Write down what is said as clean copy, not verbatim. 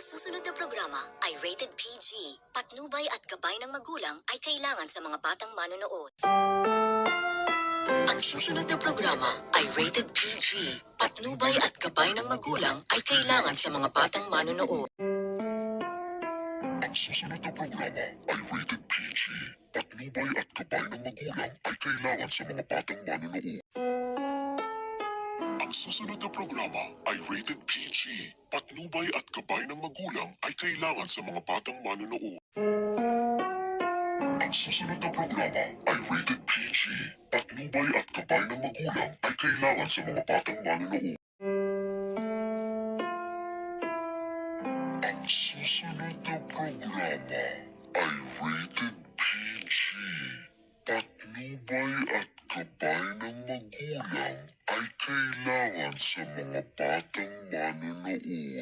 susunod na programa ay rated PG. Patnubay at gabay ng magulang ay kailangan sa mga batang manonood. Ang susunod na programa ay rated PG. Patnubay at gabay ng magulang ay kailangan sa mga batang manonood. Ang susunod na programa ay rated PG. Patnubay at gabay ng magulang ay kailangan sa mga batang manonood. Ang susunod na programa ay rated PG. Patnubay at gabay ng magulang ay kailangan sa mga batang manonood. Ang susunod na programa ay rated PG. Patnubay at gabay ng magulang ay kailangan sa mga batang manonood. Ang susunod na programa ay rated PG. Patnubay at gabay ng magulang ay kailangan sa mga batang manonood.